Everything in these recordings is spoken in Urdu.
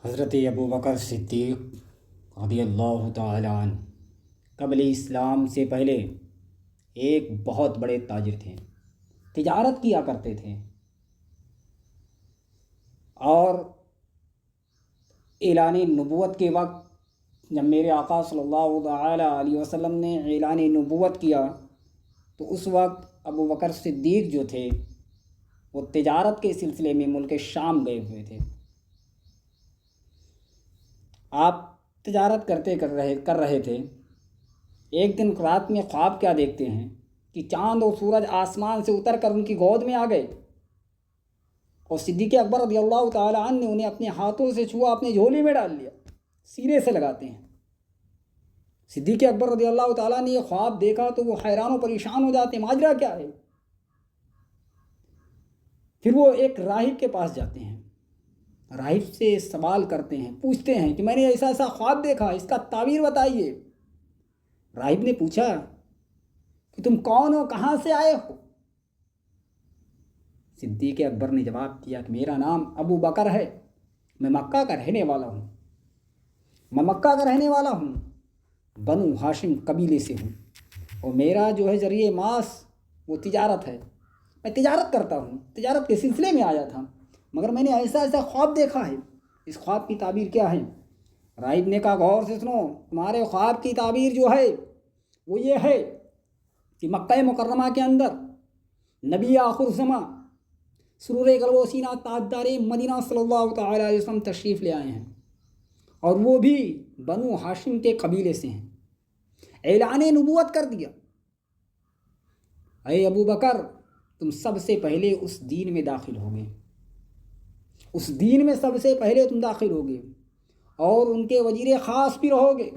حضرت ابو بکر صدیق رضی اللہ تعالی عنہ قبل اسلام سے پہلے ایک بہت بڑے تاجر تھے، تجارت کیا کرتے تھے، اور اعلان نبوت کے وقت جب میرے آقا صلی اللہ تعالی علیہ وسلم نے اعلان نبوت کیا تو اس وقت ابو بکر صدیق جو تھے وہ تجارت کے سلسلے میں ملک شام گئے ہوئے تھے۔ آپ تجارت کر رہے تھے۔ ایک دن رات میں خواب کیا دیکھتے ہیں کہ چاند اور سورج آسمان سے اتر کر ان کی گود میں آ گئے، اور صدیق اکبر رضی اللہ تعالی عنہ نے انہیں اپنے ہاتھوں سے چھوا، اپنے جھولی میں ڈال لیا۔ سینے سے لگاتے ہیں صدیق اکبر رضی اللہ تعالیٰ نے یہ خواب دیکھا تو وہ حیران و پریشان ہو جاتے ہیں، ماجرا کیا ہے؟ پھر وہ ایک راہب کے پاس جاتے ہیں، راہب سے سوال کرتے ہیں، پوچھتے ہیں کہ میں نے ایسا ایسا خواب دیکھا، اس کا تعبیر بتائیے۔ راہب نے پوچھا کہ تم کون ہو، کہاں سے آئے ہو؟ صدیق اکبر نے جواب دیا کہ میرا نام ابو بکر ہے، میں مکہ کا رہنے والا ہوں، بنو ہاشم قبیلے سے ہوں، اور میرا جو ہے ذریعہ معاش وہ تجارت ہے، میں تجارت کرتا ہوں، تجارت کے سلسلے میں آیا تھا، مگر میں نے ایسا ایسا خواب دیکھا ہے، اس خواب کی تعبیر کیا ہے؟ راہب نے کہا غور سے سنو، تمہارے خواب کی تعبیر جو ہے وہ یہ ہے کہ مکہ مکرمہ کے اندر نبی آخر زماں سرور قلب و سینہ تاجدار مدینہ صلی اللہ تعالی علیہ وسلم تشریف لے آئے ہیں، اور وہ بھی بنو ہاشم کے قبیلے سے ہیں۔ اعلان نبوت کر دیا، اے ابو بکر تم سب سے پہلے اس دین میں داخل ہوگے، اس دین میں سب سے پہلے تم داخل ہوگے، اور ان کے وزیر خاص بھی رہو گے،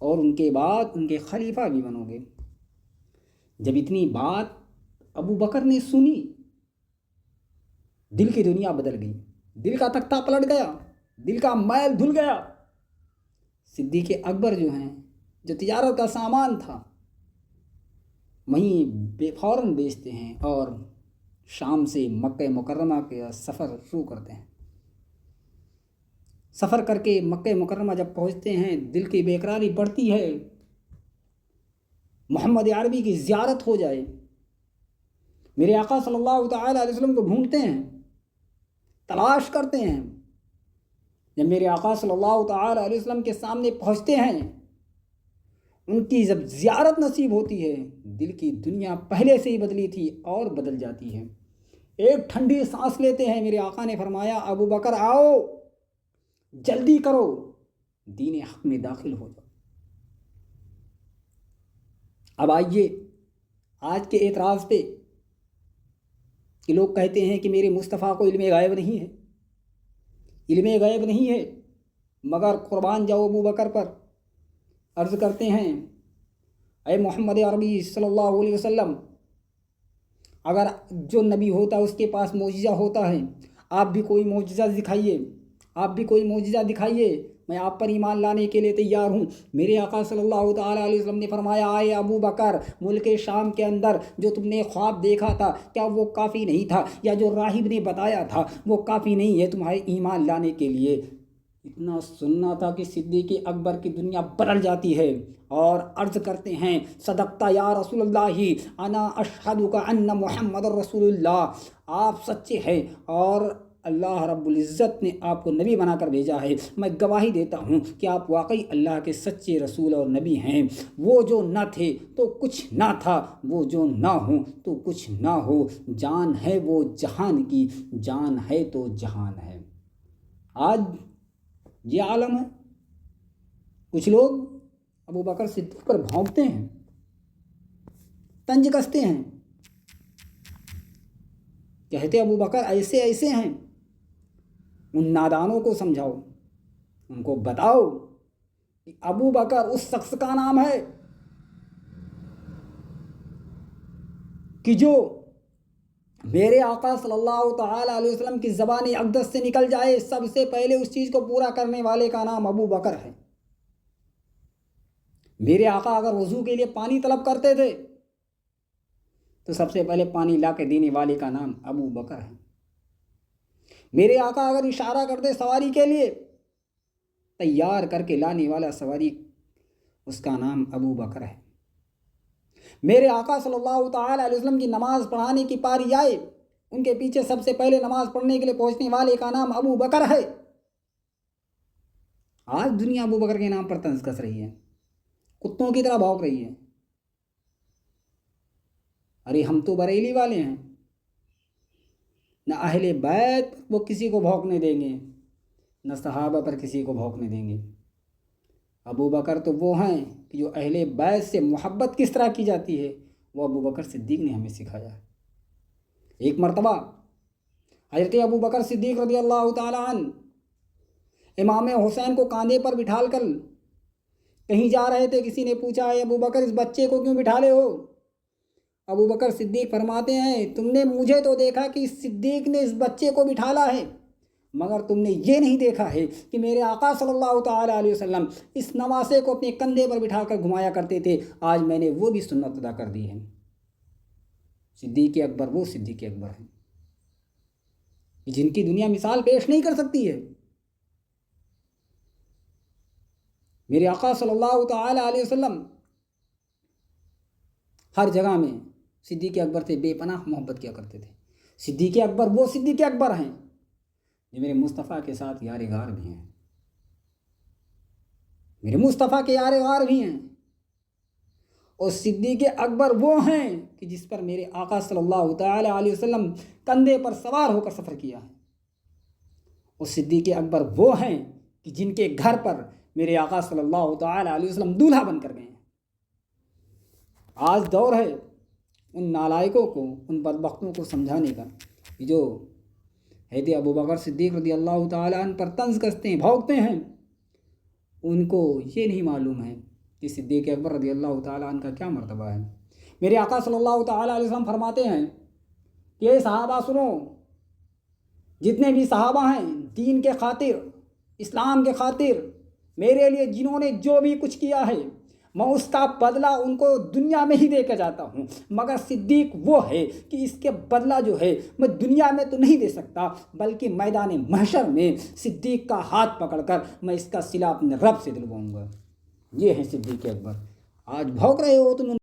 اور ان کے بعد ان کے خلیفہ بھی بنو گے۔ جب اتنی بات ابو بکر نے سنی، دل کی دنیا بدل گئی، دل کا تختہ پلٹ گیا، دل کا میل دھل گیا۔ صدیق اکبر جو ہیں، جو تجارت کا سامان تھا وہیں فوراً بیچتے ہیں اور شام سے مکہ مکرمہ کا سفر شروع کرتے ہیں۔ سفر کر کے مکہ مکرمہ جب پہنچتے ہیں، دل کی بے قراری بڑھتی ہے، محمد عربی کی زیارت ہو جائے۔ میرے آقا صلی اللہ تعالی علیہ وسلم کو ڈھونڈتے ہیں، تلاش کرتے ہیں۔ جب میرے آقا صلی اللہ تعالی علیہ وسلم کے سامنے پہنچتے ہیں، ان کی جب زیارت نصیب ہوتی ہے، دل کی دنیا پہلے سے ہی بدلی تھی اور بدل جاتی ہے۔ ایک ٹھنڈی سانس لیتے ہیں۔ میرے آقا نے فرمایا ابو بکر آؤ، جلدی کرو، دین حق میں داخل ہو جاؤ۔ اب آئیے آج کے اعتراض پہ کہ لوگ کہتے ہیں کہ میرے مصطفیٰ کو علم غیب نہیں ہے، علم غیب نہیں ہے، مگر قربان جاؤ ابو بکر پر۔ عرض کرتے ہیں اے محمد عربی صلی اللہ علیہ وسلم، اگر جو نبی ہوتا ہے اس کے پاس معجزہ ہوتا ہے، آپ بھی کوئی معجزہ دکھائیے، میں آپ پر ایمان لانے کے لیے تیار ہوں۔ میرے آقا صلی اللہ تعالی علیہ وسلم نے فرمایا اے ابو بکر، ملک شام کے اندر جو تم نے خواب دیکھا تھا، کیا وہ کافی نہیں تھا؟ یا جو راہب نے بتایا تھا وہ کافی نہیں ہے تمہارے ایمان لانے کے لیے؟ اتنا سننا تھا کہ صدیق اکبر کی دنیا بدل جاتی ہے اور عرض کرتے ہیں صدقتا یا رسول اللہ، انا اشہدک ان محمد رسول اللہ، آپ سچے ہیں اور اللہ رب العزت نے آپ کو نبی بنا کر بھیجا ہے، میں گواہی دیتا ہوں کہ آپ واقعی اللہ کے سچے رسول اور نبی ہیں۔ وہ جو نہ تھے تو کچھ نہ تھا، وہ جو نہ ہوں تو کچھ نہ ہو، جان ہے وہ جہان کی، جان ہے تو جہان ہے۔ آج یہ عالم ہے۔ کچھ لوگ ابو بکر صدیق پر بھونکتے ہیں، طنز کستے ہیں، کہتے ابو بکر ایسے ایسے ہیں۔ ان نادانوں کو سمجھاؤ، ان کو بتاؤ کہ ابو بکر اس شخص کا نام ہے کہ جو میرے آقا صلی اللہ تعالی علیہ وسلم کی زبان اقدس سے نکل جائے، سب سے پہلے اس چیز کو پورا کرنے والے کا نام ابو بکر ہے۔ میرے آقا اگر وضو کے لیے پانی طلب کرتے تھے تو سب سے پہلے پانی لا کے دینے والے کا نام ابو بکر ہے۔ میرے آقا اگر اشارہ کرتے سواری کے لیے، تیار کر کے لانے والا سواری اس کا نام ابو بکر ہے۔ میرے آقا صلی اللہ تعالیٰ علیہ وسلم کی نماز پڑھانے کی پاری آئے، ان کے پیچھے سب سے پہلے نماز پڑھنے کے لیے پہنچنے والے کا نام ابو بکر ہے۔ آج دنیا ابو بکر کے نام پر طنز کس رہی ہے، کتوں کی طرح بھونک رہی ہے۔ ارے ہم تو بریلی والے ہیں، نہ اہل بیت وہ کسی کو بھونکنے دیں گے، نہ صحابہ پر کسی کو بھونکنے دیں گے۔ ابو بکر تو وہ ہیں کہ جو اہل بیت سے محبت کس طرح کی جاتی ہے وہ ابو بکر صدیق نے ہمیں سکھایا ہے۔ ایک مرتبہ حضرت ابو بکر صدیق رضی اللہ تعالیٰ عنہ امام حسین کو کاندھے پر بٹھال کر کہیں جا رہے تھے۔ کسی نے پوچھا ہے ابو بکر اس بچے کو کیوں بٹھالے ہو؟ ابو بکر صدیق فرماتے ہیں تم نے مجھے تو دیکھا کہ صدیق نے اس بچے کو بٹھالا ہے، مگر تم نے یہ نہیں دیکھا ہے کہ میرے آقا صلی اللہ تعالیٰ علیہ وسلم اس نواسے کو اپنے کندھے پر بٹھا کر گھمایا کرتے تھے۔ آج میں نے وہ بھی سنت ادا کر دی ہے۔ صدیق اکبر وہ صدیق اکبر ہیں جن کی دنیا مثال پیش نہیں کر سکتی ہے۔ میرے آقا صلی اللہ تعالیٰ علیہ وسلم ہر جگہ میں صدیق اکبر سے بے پناہ محبت کیا کرتے تھے۔ صدیق اکبر وہ صدیق اکبر ہیں جو میرے مصطفیٰ کے ساتھ یار غار بھی ہیں، میرے مصطفیٰ کے یار غار بھی ہیں۔ اور صدیق اکبر وہ ہیں کہ جس پر میرے آقا صلی اللہ تعالیٰ علیہ وسلم کندھے پر سوار ہو کر سفر کیا ہے۔ اور صدیق اکبر وہ ہیں کہ جن کے گھر پر میرے آقا صلی اللہ تعالیٰ علیہ وسلم دولہا بن کر گئے ہیں۔ آج دور ہے ان نالائقوں کو، ان بدبختوں کو سمجھانے کا جو حضرت ابو بکر صدیق رضی اللہ تعالیٰ عنہ پر طنز کستے ہیں، بھونکتے ہیں۔ ان کو یہ نہیں معلوم ہے کہ صدیق اکبر رضی اللہ تعالیٰ عنہ کا کیا مرتبہ ہے۔ میرے آقا صلی اللہ تعالیٰ علیہ وسلم فرماتے ہیں کہ اے صحابہ سنو، جتنے بھی صحابہ ہیں دین کے خاطر، اسلام کے خاطر میرے لیے جنہوں نے جو بھی کچھ کیا ہے میں اس کا بدلہ ان کو دنیا میں ہی دے کے جاتا ہوں، مگر صدیق وہ ہے کہ اس کے بدلہ جو ہے میں دنیا میں تو نہیں دے سکتا، بلکہ میدان محشر میں صدیق کا ہاتھ پکڑ کر میں اس کا صلہ اپنے رب سے دلواؤں گا۔ یہ ہے صدیق اکبر۔ آج بھونک رہے ہو تم